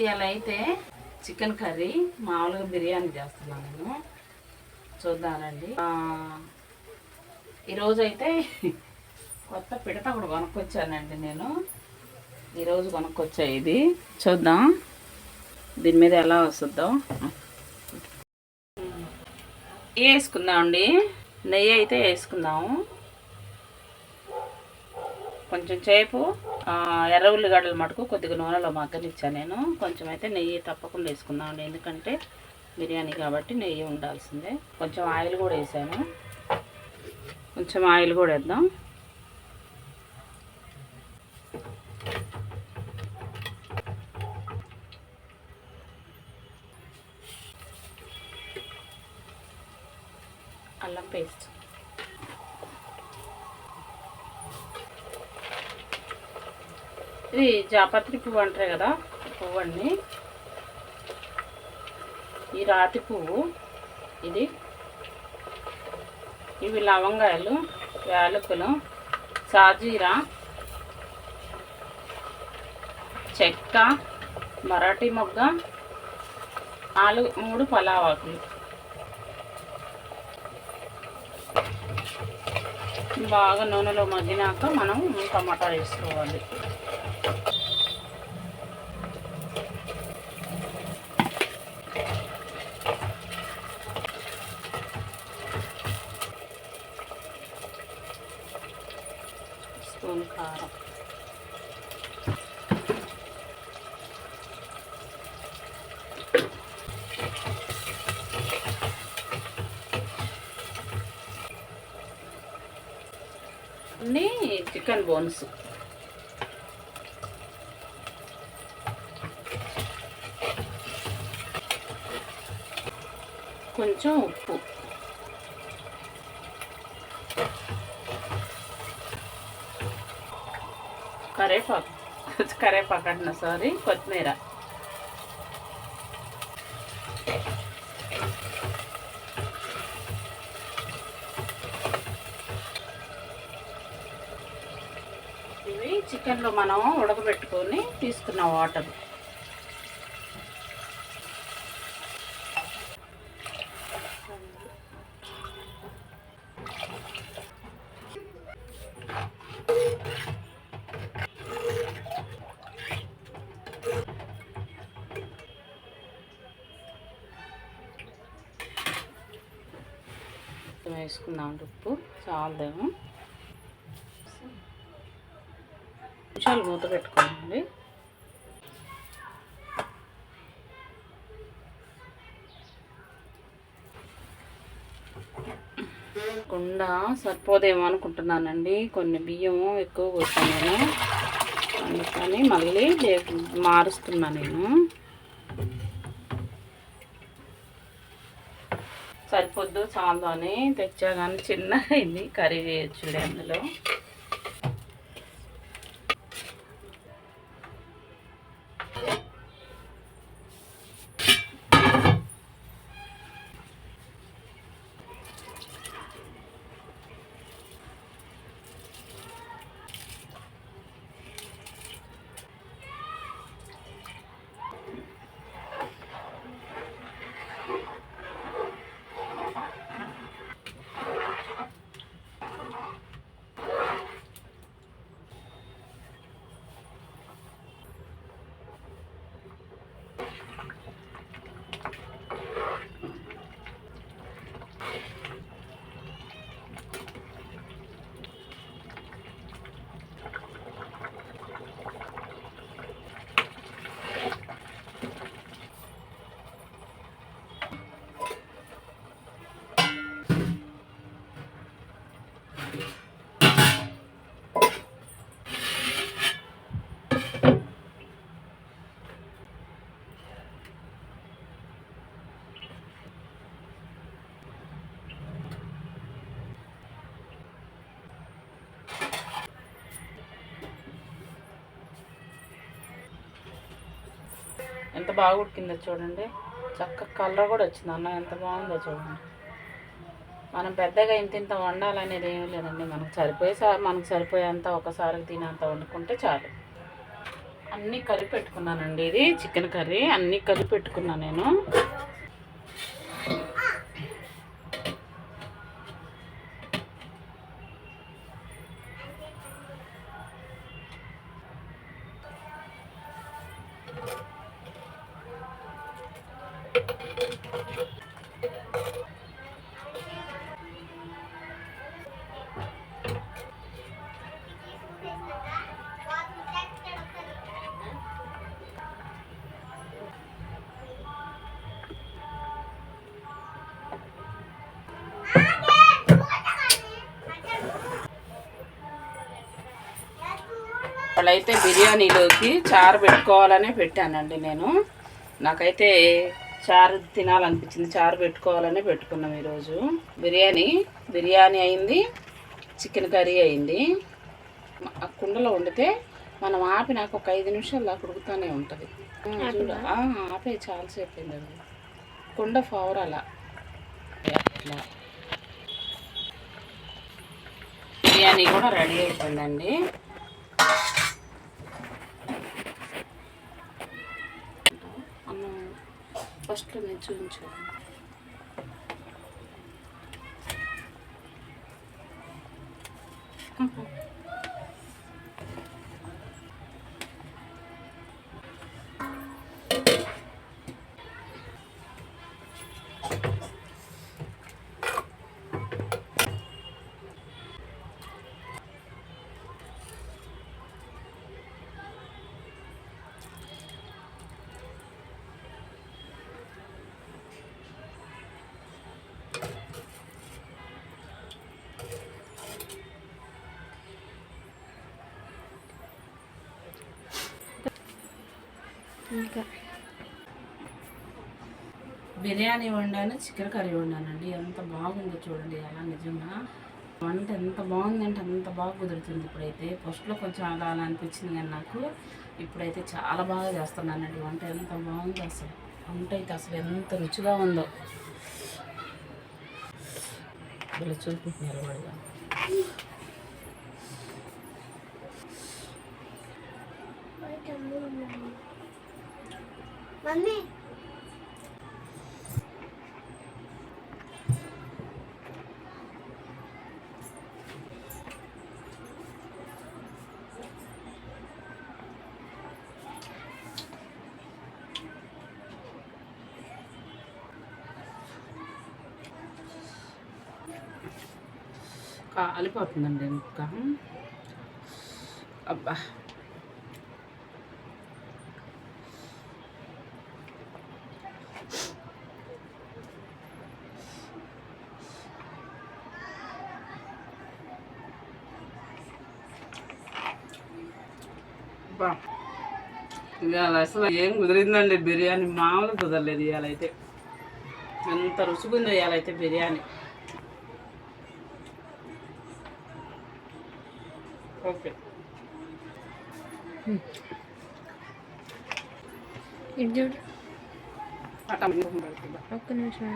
ఇవాళ అయితే chicken curry మామూలుగా బిర్యానీ చేస్తున్నాను నేను. చూద్దానండి. ఈరోజైతే కొత్త పిడత కూడా కొనుక్కొచ్చానండి నేను. ఈరోజు కొనుక్కొచ్చా ఇది. చూద్దాం దీని మీద ఎలా వస్తుందో. వేసుకుందామండి. నెయ్యి అయితే వేసుకుందాము. కొంచెం సేపు ఎర్ర ఉల్లిగడ్డలు మటుకు కొద్దిగా నూనెలో మగ్గనిచ్చాను నేను. కొంచెం అయితే నెయ్యి తప్పకుండా వేసుకుందామండి, ఎందుకంటే బిర్యానీ కాబట్టి నెయ్యి ఉండాల్సిందే. కొంచెం ఆయిల్ కూడా వేసాను. కొంచెం ఆయిల్ కూడా వేద్దాం. అల్లం పేస్ట్, ఇది జాపత్రి పువ్వు అంటారు కదా, పువ్వు అండి. ఈ రాతి పువ్వు ఇది. ఇవి లవంగాయలు, యాలకులు, సాజీరా, చెక్క, మరాఠీ మొగ్గ, 3 పలావాకులు. బాగా నూనెలో మగ్గినాక మనం టమాటా వేసుకోవాలి. స్పూన్ కారం, అన్నీ చికెన్ బోన్స్, కొంచెం ఉప్పు, కరేపాకు అంటున్నా, సారీ, కొత్తిమీర, ఇవి చికెన్లో మనం ఉడకబెట్టుకొని తీసుకున్న వాటర్. వేసుకుందాం. ఉప్పు చాలదేమో. నిమిషాలు మూత పెట్టుకోండి. కుండ సరిపోదేమో అనుకుంటున్నానండి. కొన్ని బియ్యము ఎక్కువ పోసాను నేను, అందుకని మళ్ళీ మారుస్తున్నా నేను. సరిపోద్దు చాలు అని తెచ్చా, కానీ చిన్నగా ఇది కర్రీ చేయొచ్చులే అందులో. ఎంత బాగా ఉడికిందో చూడండి. చక్కగా కలర్ కూడా వచ్చింది. అన్నం ఎంత బాగుందో చూడండి. మనం పెద్దగా ఇంత వండాలనేది ఏమీ లేదండి. మనకు సరిపోయేంత ఒకసారి తినేంత వండుకుంటే చాలు. అన్నీ కలిపి పెట్టుకున్నానండి. ఇది చికెన్ కర్రీ అన్నీ కలిపి పెట్టుకున్నాను నేను. వాళ్ళైతే బిర్యానీలోకి చారు పెట్టుకోవాలనే పెట్టానండి నేను. నాకైతే చారు తినాలనిపించింది, చారు పెట్టుకోవాలనే పెట్టుకున్నాం ఈరోజు. బిర్యానీ అయింది, చికెన్ కర్రీ అయింది. ఆ కుండలో వండితే మనం ఆపినాక ఒక 5 నిమిషాలు దాకా ఉడుకుతూనే ఉంటుంది. చూడ ఆపే చాలాసేపు అయింది. అది కుండ ఫవర్ అలా అట్లా. బిర్యానీ కూడా రెడీ అయిపోయిందండి. అన్నం ఫస్ట్లో నేను చూపించాను. ఇంకా బిర్యానీ వండాను, చికెన్ కర్రీ వండానండి. ఎంత బాగుందో చూడండి. అలా నిజంగా వంట ఎంత బాగుందంటే అంత బాగా కుదురుతుంది. ఇప్పుడైతే ఫస్ట్లో కొంచెం అలా అలా అనిపించింది, కానీ నాకు ఇప్పుడైతే చాలా బాగా చేస్తున్నానండి వంట. ఎంత బాగుందో అసలు వంట అయితే, అసలు ఎంత రుచిగా ఉందో. ఇలా చూపించారు వాళ్ళు. మమ్మీ కాలిపోతుందండి ఇంకా. అబ్బా ఇవాళ అసలు ఏం కుదిరిందండి బిర్యానీ. మామూలు కుదరలేదు ఇవాళ అయితే. ఎంత రుచిగుందో ఇవాళ అయితే బిర్యానీ. ఓకే ఇది చూడు. ఒక్క నిమిషం.